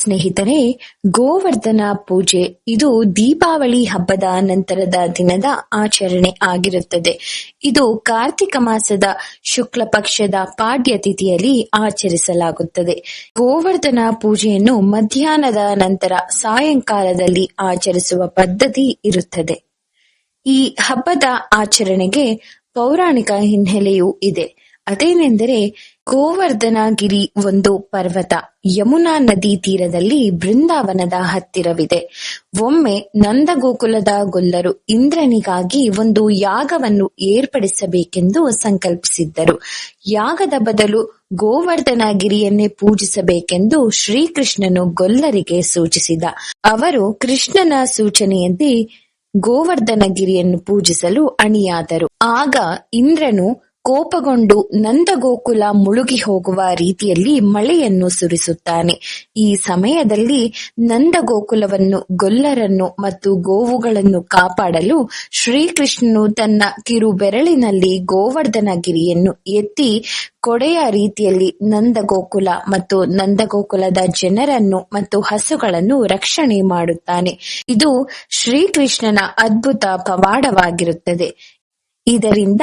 ಸ್ನೇಹಿತರೆ, ಗೋವರ್ಧನ ಪೂಜೆ ಇದು ದೀಪಾವಳಿ ಹಬ್ಬದ ನಂತರದ ದಿನದ ಆಚರಣೆ ಆಗಿರುತ್ತದೆ. ಇದು ಕಾರ್ತಿಕ ಮಾಸದ ಶುಕ್ಲ ಪಕ್ಷದ ಪಾಡ್ಯ ತಿಥಿಯಲ್ಲಿ ಆಚರಿಸಲಾಗುತ್ತದೆ. ಗೋವರ್ಧನ ಪೂಜೆಯನ್ನು ಮಧ್ಯಾಹ್ನದ ನಂತರ ಸಾಯಂಕಾಲದಲ್ಲಿ ಆಚರಿಸುವ ಪದ್ಧತಿ ಇರುತ್ತದೆ. ಈ ಹಬ್ಬದ ಆಚರಣೆಗೆ ಪೌರಾಣಿಕ ಹಿನ್ನೆಲೆಯೂ ಇದೆ. ಅದೇನೆಂದರೆ, ಗೋವರ್ಧನಗಿರಿ ಒಂದು ಪರ್ವತ ಯಮುನಾ ನದಿ ತೀರದಲ್ಲಿ ಬೃಂದಾವನದ ಹತ್ತಿರವಿದೆ. ಒಮ್ಮೆ ನಂದಗೋಕುಲದ ಗೊಲ್ಲರು ಇಂದ್ರನಿಗಾಗಿ ಒಂದು ಯಾಗವನ್ನು ಏರ್ಪಡಿಸಬೇಕೆಂದು ಸಂಕಲ್ಪಿಸಿದ್ದರು. ಯಾಗದ ಬದಲು ಗೋವರ್ಧನಗಿರಿಯನ್ನೇ ಪೂಜಿಸಬೇಕೆಂದು ಶ್ರೀಕೃಷ್ಣನು ಗೊಲ್ಲರಿಗೆ ಸೂಚಿಸಿದ. ಅವರು ಕೃಷ್ಣನ ಸೂಚನೆಯಂತೆ ಗೋವರ್ಧನಗಿರಿಯನ್ನು ಪೂಜಿಸಲು ಅಣಿಯಾದರು. ಆಗ ಇಂದ್ರನು ಕೋಪಗೊಂಡು ನಂದಗೋಕುಲ ಮುಳುಗಿ ಹೋಗುವ ರೀತಿಯಲ್ಲಿ ಮಳೆಯನ್ನು ಸುರಿಸುತ್ತಾನೆ. ಈ ಸಮಯದಲ್ಲಿ ನಂದಗೋಕುಲವನ್ನು, ಗೊಲ್ಲರನ್ನು ಮತ್ತು ಗೋವುಗಳನ್ನು ಕಾಪಾಡಲು ಶ್ರೀಕೃಷ್ಣನು ತನ್ನ ಕಿರು ಬೆರಳಿನಲ್ಲಿ ಗೋವರ್ಧನಗಿರಿಯನ್ನು ಎತ್ತಿ ಕೊಡೆಯ ರೀತಿಯಲ್ಲಿ ನಂದಗೋಕುಲ ಮತ್ತು ನಂದಗೋಕುಲದ ಜನರನ್ನು ಮತ್ತು ಹಸುಗಳನ್ನು ರಕ್ಷಣೆ ಮಾಡುತ್ತಾನೆ. ಇದು ಶ್ರೀಕೃಷ್ಣನ ಅದ್ಭುತ ಪವಾಡವಾಗಿರುತ್ತದೆ. ಇದರಿಂದ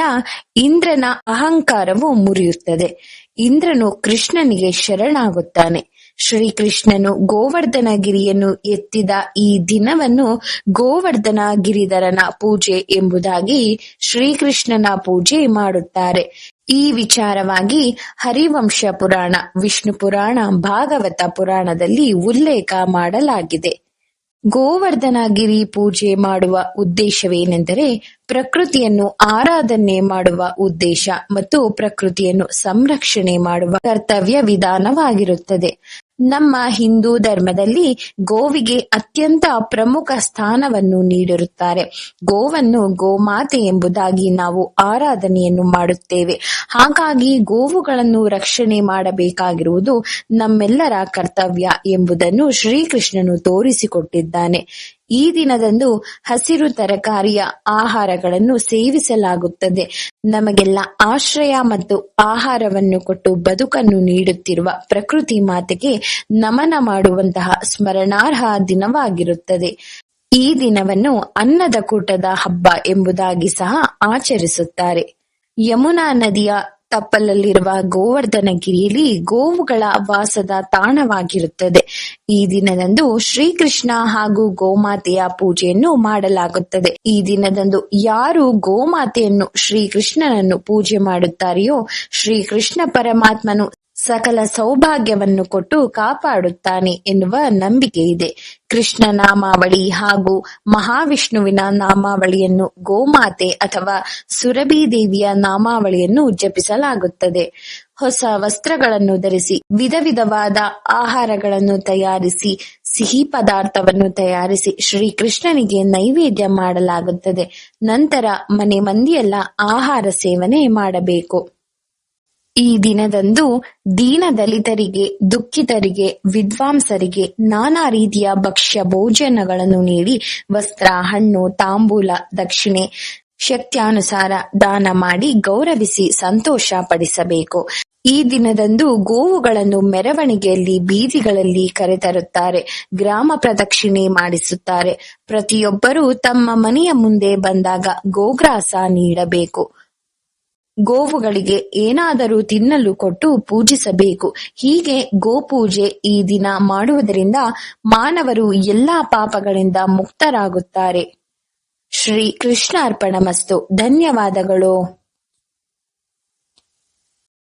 ಇಂದ್ರನ ಅಹಂಕಾರವು ಮುರಿಯುತ್ತದೆ. ಇಂದ್ರನು ಕೃಷ್ಣನಿಗೆ ಶರಣಾಗುತ್ತಾನೆ. ಶ್ರೀಕೃಷ್ಣನು ಗೋವರ್ಧನಗಿರಿಯನ್ನು ಎತ್ತಿದ ಈ ದಿನವನ್ನು ಗೋವರ್ಧನ ಗಿರಿಧರನ ಪೂಜೆ ಎಂಬುದಾಗಿ ಶ್ರೀಕೃಷ್ಣನ ಪೂಜೆ ಮಾಡುತ್ತಾರೆ. ಈ ವಿಚಾರವಾಗಿ ಹರಿವಂಶ ಪುರಾಣ, ವಿಷ್ಣು ಪುರಾಣ, ಭಾಗವತ ಪುರಾಣದಲ್ಲಿ ಉಲ್ಲೇಖ ಮಾಡಲಾಗಿದೆ. ಗೋವರ್ಧನಗಿರಿ ಪೂಜೆ ಮಾಡುವ ಉದ್ದೇಶವೇನೆಂದರೆ, ಪ್ರಕೃತಿಯನ್ನು ಆರಾಧನೆ ಮಾಡುವ ಉದ್ದೇಶ ಮತ್ತು ಪ್ರಕೃತಿಯನ್ನು ಸಂರಕ್ಷಣೆ ಮಾಡುವ ಕರ್ತವ್ಯ ವಿಧಾನವಾಗಿರುತ್ತದೆ. ನಮ್ಮ ಹಿಂದೂ ಧರ್ಮದಲ್ಲಿ ಗೋವಿಗೆ ಅತ್ಯಂತ ಪ್ರಮುಖ ಸ್ಥಾನವನ್ನು ನೀಡಿರುತ್ತಾರೆ. ಗೋವನ್ನು ಗೋಮಾತೆ ಎಂಬುದಾಗಿ ನಾವು ಆರಾಧನೆಯನ್ನು ಮಾಡುತ್ತೇವೆ. ಹಾಗಾಗಿ ಗೋವುಗಳನ್ನು ರಕ್ಷಣೆ ಮಾಡಬೇಕಾಗಿರುವುದು ನಮ್ಮೆಲ್ಲರ ಕರ್ತವ್ಯ ಎಂಬುದನ್ನು ಶ್ರೀಕೃಷ್ಣನು ತೋರಿಸಿಕೊಟ್ಟಿದ್ದಾನೆ. ಈ ದಿನದಂದು ಹಸಿರು ತರಕಾರಿಯ ಆಹಾರಗಳನ್ನು ಸೇವಿಸಲಾಗುತ್ತದೆ. ನಮಗೆಲ್ಲ ಆಶ್ರಯ ಮತ್ತು ಆಹಾರವನ್ನು ಕೊಟ್ಟು ಬದುಕನ್ನು ನೀಡುತ್ತಿರುವ ಪ್ರಕೃತಿ ಮಾತೆಗೆ ನಮನ ಮಾಡುವಂತಹ ಸ್ಮರಣಾರ್ಹ ದಿನವಾಗಿರುತ್ತದೆ. ಈ ದಿನವನ್ನು ಅನ್ನದ ಕೂಟದ ಹಬ್ಬ ಎಂಬುದಾಗಿ ಸಹ ಆಚರಿಸುತ್ತಾರೆ. ಯಮುನಾ ನದಿಯ ತಪ್ಪಲಲ್ಲಿರುವ ಗೋವರ್ಧನಗಿರಿಯಲ್ಲಿ ಗೋವುಗಳ ವಾಸದ ತಾಣವಾಗಿರುತ್ತದೆ. ಈ ದಿನದಂದು ಶ್ರೀಕೃಷ್ಣ ಹಾಗೂ ಗೋಮಾತೆಯ ಪೂಜೆಯನ್ನು ಮಾಡಲಾಗುತ್ತದೆ. ಈ ದಿನದಂದು ಯಾರು ಗೋಮಾತೆಯನ್ನು, ಶ್ರೀಕೃಷ್ಣನನ್ನು ಪೂಜೆ ಮಾಡುತ್ತಾರೆಯೋ ಶ್ರೀಕೃಷ್ಣ ಪರಮಾತ್ಮನು ಸಕಲ ಸೌಭಾಗ್ಯವನ್ನು ಕೊಟ್ಟು ಕಾಪಾಡುತ್ತಾನೆ ಎನ್ನುವ ನಂಬಿಕೆ ಇದೆ. ಕೃಷ್ಣ ನಾಮಾವಳಿ ಹಾಗೂ ಮಹಾವಿಷ್ಣುವಿನ ನಾಮಾವಳಿಯನ್ನು, ಗೋಮಾತೆ ಅಥವಾ ಸುರಭಿ ದೇವಿಯ ನಾಮಾವಳಿಯನ್ನು ಜಪಿಸಲಾಗುತ್ತದೆ. ಹೊಸ ವಸ್ತ್ರಗಳನ್ನು ಧರಿಸಿ, ವಿಧ ವಿಧವಾದ ಆಹಾರಗಳನ್ನು ತಯಾರಿಸಿ, ಸಿಹಿ ಪದಾರ್ಥವನ್ನು ತಯಾರಿಸಿ ಶ್ರೀಕೃಷ್ಣನಿಗೆ ನೈವೇದ್ಯ ಮಾಡಲಾಗುತ್ತದೆ. ನಂತರ ಮನೆ ಮಂದಿಯೆಲ್ಲ ಆಹಾರ ಸೇವನೆ ಮಾಡಬೇಕು. ಈ ದಿನದಂದು ದೀನ ದಲಿತರಿಗೆ, ದುಃಖಿತರಿಗೆ, ವಿದ್ವಾಂಸರಿಗೆ ನಾನಾ ರೀತಿಯ ಭಕ್ಷ್ಯ ಭೋಜನಗಳನ್ನು ನೀಡಿ ವಸ್ತ್ರ, ಹಣ್ಣು, ತಾಂಬೂಲ, ದಕ್ಷಿಣೆ ಶಕ್ತ್ಯಾನುಸಾರ ದಾನ ಮಾಡಿ ಗೌರವಿಸಿ ಸಂತೋಷ ಪಡಿಸಬೇಕು. ಈ ದಿನದಂದು ಗೋವುಗಳನ್ನು ಮೆರವಣಿಗೆಯಲ್ಲಿ ಬೀದಿಗಳಲ್ಲಿ ಕರೆತರುತ್ತಾರೆ. ಗ್ರಾಮ ಪ್ರದಕ್ಷಿಣೆ ಮಾಡಿಸುತ್ತಾರೆ. ಪ್ರತಿಯೊಬ್ಬರೂ ತಮ್ಮ ಮನೆಯ ಮುಂದೆ ಬಂದಾಗ ಗೋಗ್ರಾಸ ನೀಡಬೇಕು. ಗೋವುಗಳಿಗೆ ಏನಾದರೂ ತಿನ್ನಲು ಕೊಟ್ಟು ಪೂಜಿಸಬೇಕು. ಹೀಗೆ ಗೋಪೂಜೆ ಈ ದಿನ ಮಾಡುವುದರಿಂದ ಮಾನವರು ಎಲ್ಲಾ ಪಾಪಗಳಿಂದ ಮುಕ್ತರಾಗುತ್ತಾರೆ. ಶ್ರೀ ಕೃಷ್ಣಾರ್ಪಣಮಸ್ತು. ಧನ್ಯವಾದಗಳು.